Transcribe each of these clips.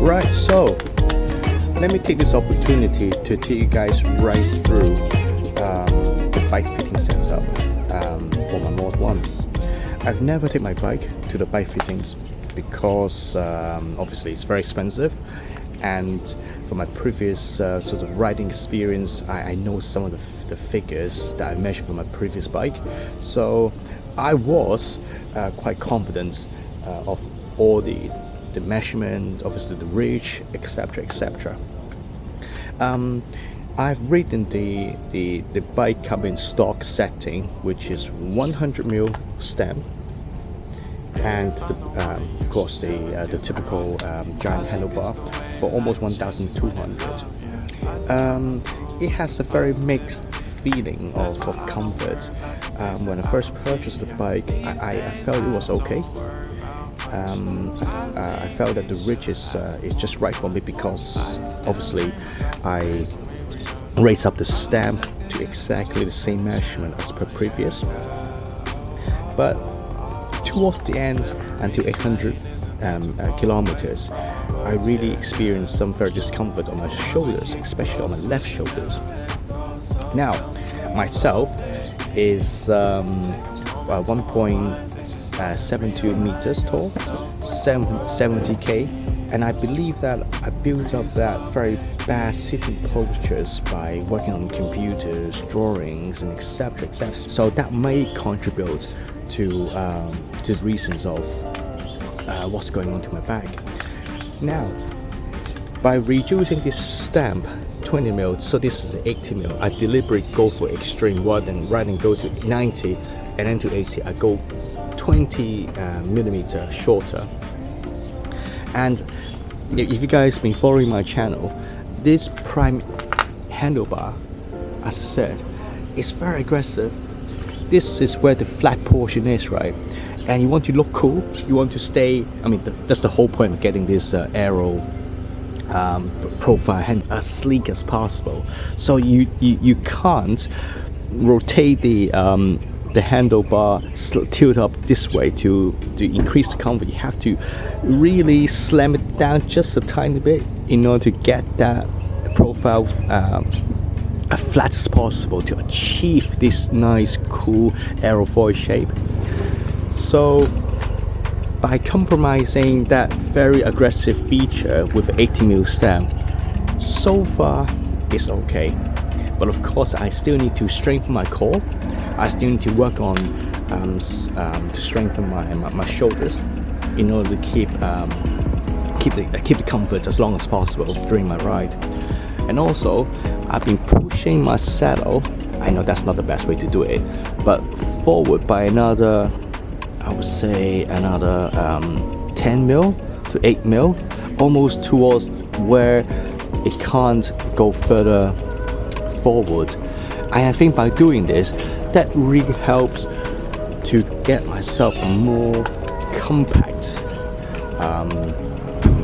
Right, so let me take this opportunity to take you guys right through the bike fitting setup for my Mod 1. I've never taken my bike to the bike fittings because obviously it's very expensive, and from my previous sort of riding experience, I know some of the figures that I measured for my previous bike, so I was quite confident of all the measurement, obviously the reach, etc, etc. I've written the bike come in stock setting, which is 100mm stem, and of course the typical giant handlebar for almost 1,200. It has a very mixed feeling of comfort. When I first purchased the bike, I felt it was okay. I felt that the reach is just right for me because obviously I raised up the stem to exactly the same measurement as per previous, but towards the end, until 800 kilometers, I really experienced some very discomfort on my shoulders, especially on my left shoulders. Now myself is 1.72 meters tall, 70k, and I believe that I built up that very bad sitting postures by working on computers, drawings, and etc, etc. So that may contribute to the reasons of what's going on to my back. Now, by reducing this stamp 20mm, so this is 80mm, I deliberately go for extreme rather than go to 90 and then to 80. I go 20mm shorter. And if you guys been following my channel, this prime handlebar, as I said, is very aggressive. This is where the flat portion is, right? And you want to look cool, you want to stay, I mean, that's the whole point of getting this aero profile hand as sleek as possible. So you can't rotate the handlebar, tilt up this way to increase the comfort. You have to really slam it down just a tiny bit in order to get that profile as flat as possible to achieve this nice cool aerofoil shape. So by compromising that very aggressive feature with 80mm stem, so far it's okay. But of course I still need to strengthen my core. I still need to work on to strengthen my shoulders in order to keep the comfort as long as possible during my ride. And also I've been pushing my saddle, I know that's not the best way to do it, but forward by another, I would say another 10mm to 8mm, almost towards where it can't go further forward. And I think by doing this, that really helps to get myself a more compact,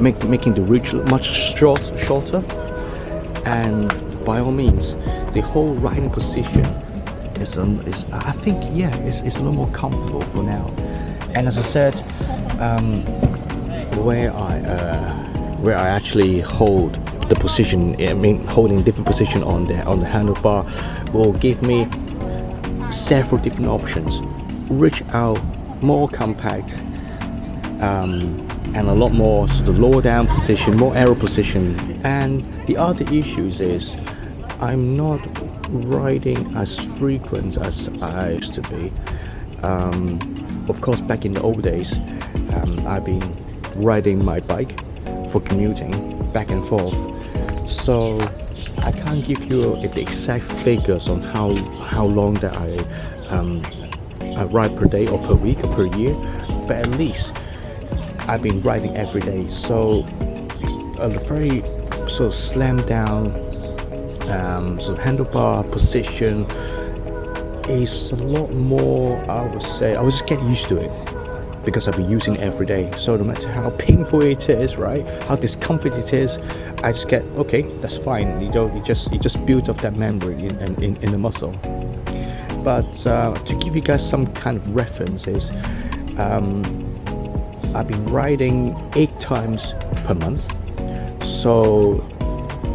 making the reach much shorter. And by all means, the whole riding position is I think, yeah, it's a little more comfortable for now. And as I said, where I actually hold the position, I mean holding different position on the handlebar, will give me several different options. Reach out, more compact, and a lot more sort of lower down position, more aero position. And the other issues is I'm not riding as frequent as I used to be. Of course, back in the old days, I've been riding my bike for commuting back and forth, so I can't give you the exact figures on how long that I ride per day or per week or per year, but at least I've been riding every day. So a very sort of slammed down sort of handlebar position is a lot more, I would say, I will just get used to it because I've been using it every day. So no matter how painful it is, right, how discomfort it is, I just get, okay, that's fine. You just build up that memory in the muscle. But to give you guys some kind of references, I've been riding 8 times per month. So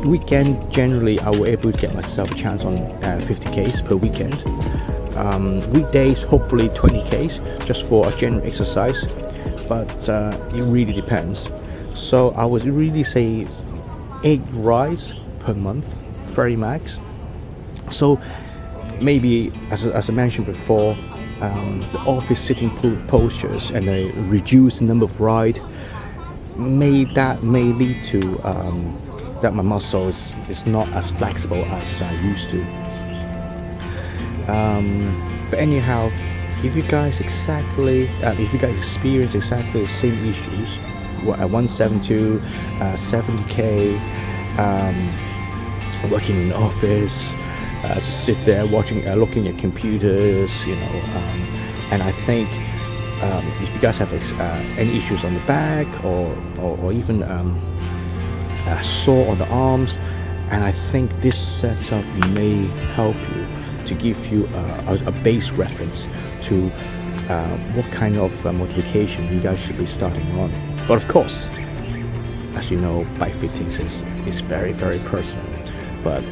weekend, generally I will able to get myself a chance on 50Ks per weekend. Weekdays, hopefully 20Ks, just for a general exercise, but it really depends. So I would really say 8 rides per month, very max. So maybe, as I mentioned before, the office sitting postures and a reduced number of ride may lead to that my muscles is not as flexible as I used to. But anyhow, if you guys experience exactly the same issues at 172, 70K, working in the office, just sit there looking at computers, and I think if you guys have any issues on the back or even sore on the arms, and I think this setup may help you to give you a base reference to what kind of modification you guys should be starting on. But of course, as you know, bike fitting is very, very personal. But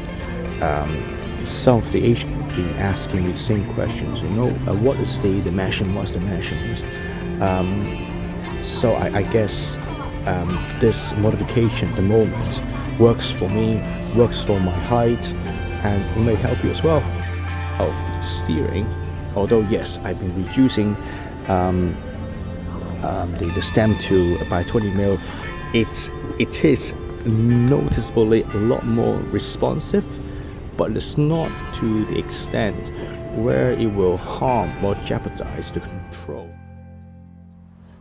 some of the Asians have been asking me the same questions. What is the measurement? What's the measurement? So I guess this modification at the moment works for me, works for my height, and it may help you as well. Of steering, although yes, I've been reducing the stem to by 20 mil. It is noticeably a lot more responsive, but it's not to the extent where it will harm or jeopardize the control.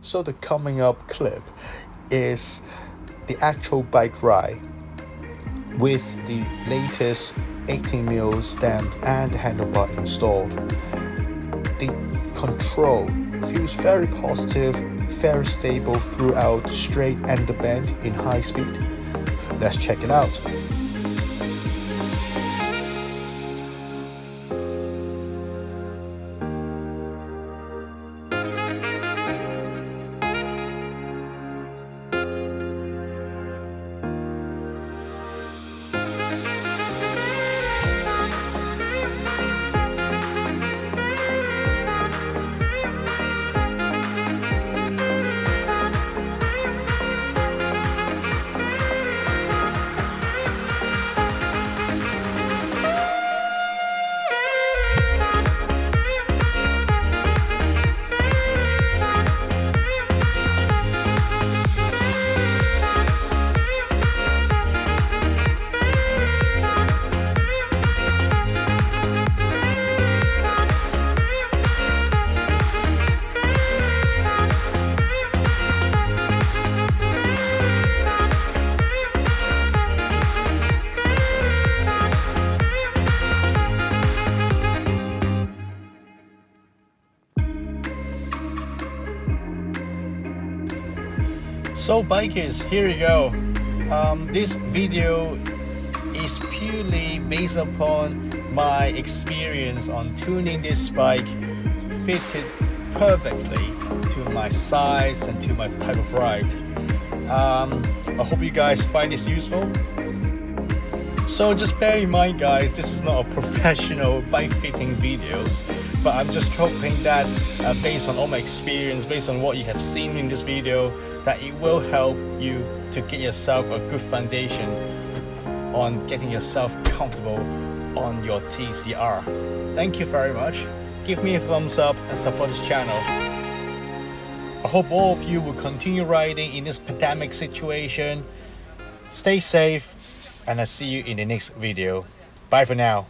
So the coming up clip is the actual bike ride with the latest 18mm stem and handlebar installed. The control feels very positive, very stable throughout straight and the bend in high speed. Let's check it out. So bikers, here you go. This video is purely based upon my experience on tuning this bike, fitted perfectly to my size and to my type of ride. I hope you guys find this useful. So just bear in mind guys, this is not a professional bike fitting videos, but I'm just hoping that based on all my experience, based on what you have seen in this video, that it will help you to get yourself a good foundation on getting yourself comfortable on your TCR. Thank you very much. Give me a thumbs up and support this channel. I hope all of you will continue riding in this pandemic situation. Stay safe, and I'll see you in the next video. Bye for now.